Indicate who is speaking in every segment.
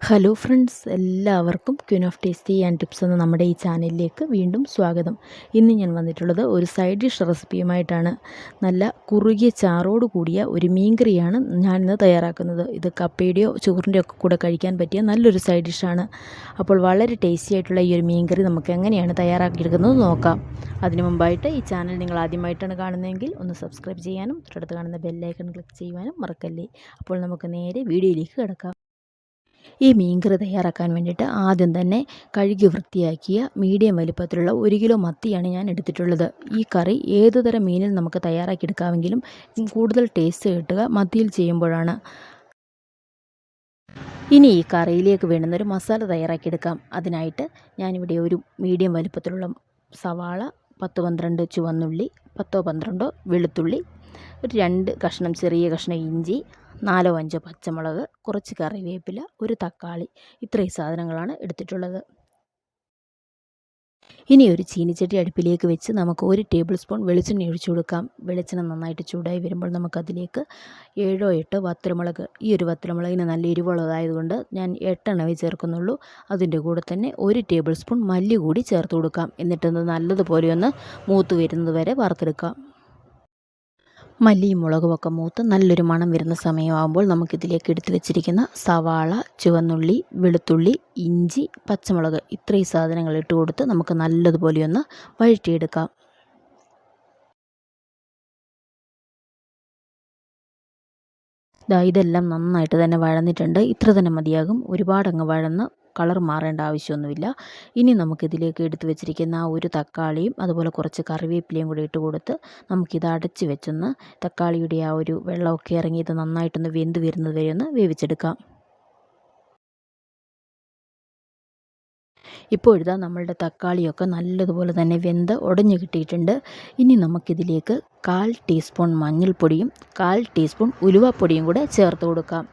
Speaker 1: Hello friends, എല്ലാവർക്കും Queen of tasty and tips എന്ന നമ്മുടെ ഈ ചാനലിലേക്ക് വീണ്ടും സ്വാഗതം. ഇന്ന് ഞാൻ വന്നിട്ടുള്ളത് ഒരു സൈഡ് ഡിഷ് റെസിപ്പിയുമായിട്ടാണ്. നല്ല കുറുകിയ ചാറോട് കൂടിയ ഒരു മീൻകറിയാണ് ഞാനിന്ന് തയ്യാറാക്കുന്നത്. ഇത് കപ്പയുടെയോ ചോറിൻ്റെയോ ഒക്കെ കൂടെ കഴിക്കാൻ പറ്റിയ നല്ലൊരു സൈഡ് ഡിഷാണ്. അപ്പോൾ വളരെ ടേസ്റ്റി ആയിട്ടുള്ള ഈ ഒരു മീൻകറി നമുക്ക് എങ്ങനെയാണ് തയ്യാറാക്കിയെടുക്കുന്നത് നോക്കാം. അതിനു മുമ്പായിട്ട് ഈ ചാനൽ നിങ്ങൾ ആദ്യമായിട്ടാണ് കാണുന്നതെങ്കിൽ ഒന്ന് സബ്സ്ക്രൈബ് ചെയ്യാനും തൊട്ടടുത്ത് കാണുന്ന ബെല്ലൈക്കൺ ക്ലിക്ക് ചെയ്യുവാനും മറക്കല്ലേ. അപ്പോൾ നമുക്ക് നേരെ വീഡിയോയിലേക്ക് കിടക്കാം. ഈ മീൻകറി തയ്യാറാക്കാൻ വേണ്ടിയിട്ട് ആദ്യം തന്നെ കഴുകി വൃത്തിയാക്കിയ മീഡിയം വലിപ്പത്തിലുള്ള 1 കിലോ മത്തിയാണ് ഞാൻ എടുത്തിട്ടുള്ളത്. ഈ കറി ഏതു തരം മീനിൽ നമുക്ക് തയ്യാറാക്കിയെടുക്കാമെങ്കിലും കൂടുതൽ ടേസ്റ്റ് കിട്ടുക മത്തിയിൽ ചെയ്യുമ്പോഴാണ്. ഇനി ഈ കറിയിലേക്ക് വേണ്ടുന്നൊരു മസാല തയ്യാറാക്കിയെടുക്കാം. അതിനായിട്ട് ഞാനിവിടെ ഒരു മീഡിയം വലിപ്പത്തിലുള്ള സവാള, 10-12 ചുവന്നുള്ളി, 10-12 വെളുത്തുള്ളി, ഒരു 2 കഷ്ണം ചെറിയ കഷ്ണം ഇഞ്ചി, 4-5 പച്ചമുളക്, കുറച്ച് കറിവേപ്പില, ഒരു തക്കാളി, ഇത്രയും സാധനങ്ങളാണ് എടുത്തിട്ടുള്ളത്. ഇനി ഒരു ചീനിച്ചട്ടി അടുപ്പിലേക്ക് വെച്ച് നമുക്ക് 1 ടേബിൾ സ്പൂൺ വെളിച്ചെണ്ണ ഒഴിച്ചു കൊടുക്കാം. വെളിച്ചെണ്ണ നന്നായിട്ട് ചൂടായി വരുമ്പോൾ നമുക്കതിലേക്ക് 7-8 വറ്റൽമുളക്, ഈ ഒരു വറ്റൽമുളകിന് നല്ല എരിവുള്ളതായതുകൊണ്ട് ഞാൻ 8 എണ്ണമേ ചേർക്കുന്നുള്ളൂ. അതിൻ്റെ കൂടെ തന്നെ 1 ടേബിൾ സ്പൂൺ മല്ലി കൂടി ചേർത്ത് കൊടുക്കാം. എന്നിട്ടൊന്ന് നല്ലതുപോലെ ഒന്ന് മൂത്ത് വരുന്നത് വരെ വറുത്തെടുക്കാം. മല്ലിയും മുളകുമൊക്കെ മൂത്ത് നല്ലൊരു മണം വരുന്ന സമയമാകുമ്പോൾ നമുക്കിതിലേക്ക് എടുത്ത് വെച്ചിരിക്കുന്ന സവാള, ചുവന്നുള്ളി, വെളുത്തുള്ളി, ഇഞ്ചി, പച്ചമുളക്, ഇത്രയും സാധനങ്ങൾ ഇട്ട് കൊടുത്ത് നമുക്ക് നല്ലതുപോലെ ഒന്ന് വഴറ്റിയെടുക്കാം. ഇതെല്ലാം നന്നായിട്ട് തന്നെ വഴന്നിട്ടുണ്ട്. ഇത്ര തന്നെ മതിയാകും. ഒരുപാടങ്ങ് വഴന്ന് കളർ മാറേണ്ട ആവശ്യമൊന്നുമില്ല. ഇനി നമുക്കിതിലേക്ക് എടുത്ത് വെച്ചിരിക്കുന്ന ആ ഒരു തക്കാളിയും അതുപോലെ കുറച്ച് കറിവേപ്പിലയും കൂടി ഇട്ട് കൊടുത്ത് നമുക്കിത് അടച്ച് വെച്ചൊന്ന് തക്കാളിയുടെ ആ ഒരു വെള്ളമൊക്കെ ഇറങ്ങി ഇത് നന്നായിട്ടൊന്ന് വെന്ത് വരുന്നത് വരെ ഒന്ന് വേവിച്ചെടുക്കാം. ഇപ്പോൾ ഇതാ നമ്മളുടെ തക്കാളിയൊക്കെ നല്ലതുപോലെ തന്നെ വെന്ത് ഉടഞ്ഞു കിട്ടിയിട്ടുണ്ട്. ഇനി നമുക്കിതിലേക്ക് 1/4 ടീസ്പൂൺ മഞ്ഞൾപ്പൊടിയും 1/4 ടീസ്പൂൺ ഉലുവപ്പൊടിയും കൂടെ ചേർത്ത് കൊടുക്കാം.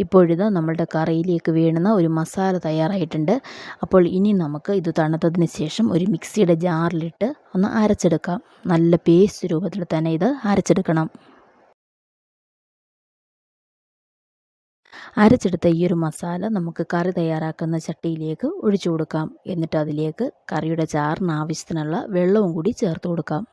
Speaker 1: ഇപ്പോഴിതാ നമ്മളുടെ കറിയിലേക്ക് വേണ്ടുന്ന ഒരു മസാല തയ്യാറായിട്ടുണ്ട്. അപ്പോൾ ഇനി നമുക്ക് ഇത് തണുത്തതിന് ശേഷം ഒരു മിക്സിയുടെ ജാറിലിട്ട് ഒന്ന് അരച്ചെടുക്കാം. നല്ല പേസ്റ്റ് രൂപത്തിൽ തന്നെ ഇത് അരച്ചെടുക്കണം. അരച്ചെടുത്ത ഈ ഒരു മസാല നമുക്ക് കറി തയ്യാറാക്കുന്ന ചട്ടിയിലേക്ക് ഒഴിച്ചു കൊടുക്കാം. എന്നിട്ട് അതിലേക്ക് കറിയുടെ ചാറിന് ആവശ്യത്തിനുള്ള വെള്ളവും കൂടി ചേർത്ത് കൊടുക്കാം.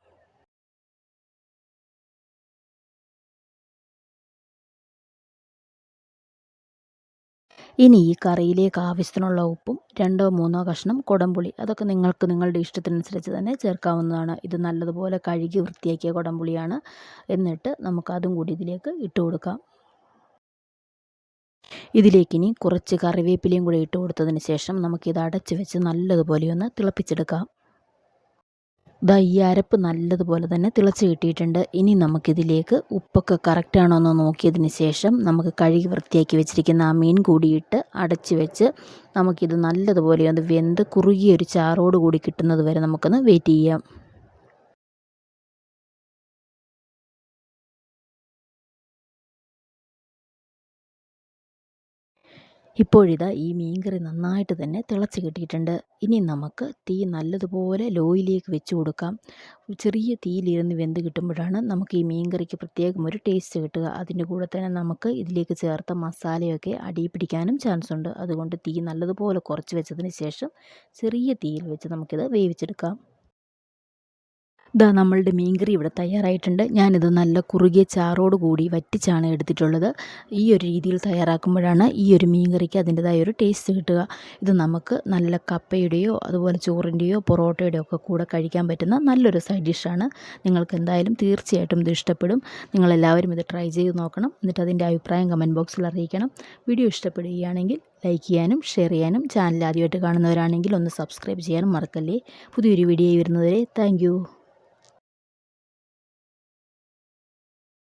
Speaker 1: ഇനി ഈ കറിയിലേക്ക് ആവശ്യത്തിനുള്ള ഉപ്പും 2-3 കഷ്ണം കുടംപുളി, അതൊക്കെ നിങ്ങൾക്ക് നിങ്ങളുടെ ഇഷ്ടത്തിനനുസരിച്ച് തന്നെ ചേർക്കാവുന്നതാണ്. ഇത് നല്ലതുപോലെ കഴുകി വൃത്തിയാക്കിയ കുടംപുളിയാണ്. എന്നിട്ട് നമുക്കതും കൂടി ഇതിലേക്ക് ഇട്ട് കൊടുക്കാം. ഇതിലേക്കിനി കുറച്ച് കറിവേപ്പിലയും കൂടി ഇട്ട് കൊടുത്തതിന് ശേഷം നമുക്കിത് അടച്ച് വെച്ച് നല്ലതുപോലെ ഒന്ന് തിളപ്പിച്ചെടുക്കാം. ഈ അരപ്പ് നല്ലതുപോലെ തന്നെ തിളച്ച് കിട്ടിയിട്ടുണ്ട്. ഇനി നമുക്കിതിലേക്ക് ഉപ്പൊക്കെ കറക്റ്റാണോ എന്ന് നോക്കിയതിന് ശേഷം നമുക്ക് കഴുകി വൃത്തിയാക്കി വെച്ചിരിക്കുന്ന ആ മീൻ കൂടിയിട്ട് അടച്ച് വെച്ച് നമുക്കിത് നല്ലതുപോലെ ഒന്ന് വെന്ത് കുറുകിയൊരു ചാറോട് കൂടി കിട്ടുന്നത് വരെ നമുക്കൊന്ന് വെയിറ്റ് ചെയ്യാം. ഇപ്പോഴിതാ ഈ മീൻകറി നന്നായിട്ട് തന്നെ തിളച്ച് കിട്ടിയിട്ടുണ്ട്. ഇനി നമുക്ക് തീ നല്ലതുപോലെ ലോയിലേക്ക് വെച്ച് കൊടുക്കാം. ചെറിയ തീയിലിരുന്ന് വെന്ത് കിട്ടുമ്പോഴാണ് നമുക്ക് ഈ മീൻകറിക്ക് പ്രത്യേകം ഒരു ടേസ്റ്റ് കിട്ടുക. അതിൻ്റെ കൂടെ തന്നെ നമുക്ക് ഇതിലേക്ക് ചേർത്ത മസാലയൊക്കെ അടിയിൽ പിടിക്കാനും ചാൻസ് ഉണ്ട്. അതുകൊണ്ട് തീ നല്ലതുപോലെ കുറച്ച് വെച്ചതിന് ശേഷം ചെറിയ തീയിൽ വെച്ച് നമുക്കിത് വേവിച്ചെടുക്കാം. നമ്മളുടെ മീൻകറി ഇവിടെ തയ്യാറായിട്ടുണ്ട്. ഞാനിത് നല്ല കുറുകിയ ചാറോട് കൂടി വറ്റിച്ചാണ് എടുത്തിട്ടുള്ളത്. ഈ ഒരു രീതിയിൽ തയ്യാറാക്കുമ്പോഴാണ് ഈ ഒരു മീൻകറിക്ക് അതിൻ്റെതായ ഒരു ടേസ്റ്റ് കിട്ടുക. ഇത് നമുക്ക് നല്ല കപ്പയുടെയോ അതുപോലെ ചോറിൻ്റെയോ പൊറോട്ടയുടെയോ ഒക്കെ കൂടെ കഴിക്കാൻ പറ്റുന്ന നല്ലൊരു സൈഡ് ഡിഷാണ്. നിങ്ങൾക്ക് എന്തായാലും തീർച്ചയായിട്ടും ഇത് ഇഷ്ടപ്പെടും. നിങ്ങളെല്ലാവരും ഇത് ട്രൈ ചെയ്ത് നോക്കണം. എന്നിട്ട് അതിൻ്റെ അഭിപ്രായം കമൻറ്റ് ബോക്സിൽ അറിയിക്കണം. വീഡിയോ ഇഷ്ടപ്പെടുകയാണെങ്കിൽ ലൈക്ക് ചെയ്യാനും ഷെയർ ചെയ്യാനും, ചാനൽ ആദ്യമായിട്ട് കാണുന്നവരാണെങ്കിൽ ഒന്ന് സബ്സ്ക്രൈബ് ചെയ്യാനും മറക്കല്ലേ. പുതിയൊരു വീഡിയോ വരുന്നതുവരെ താങ്ക് യു.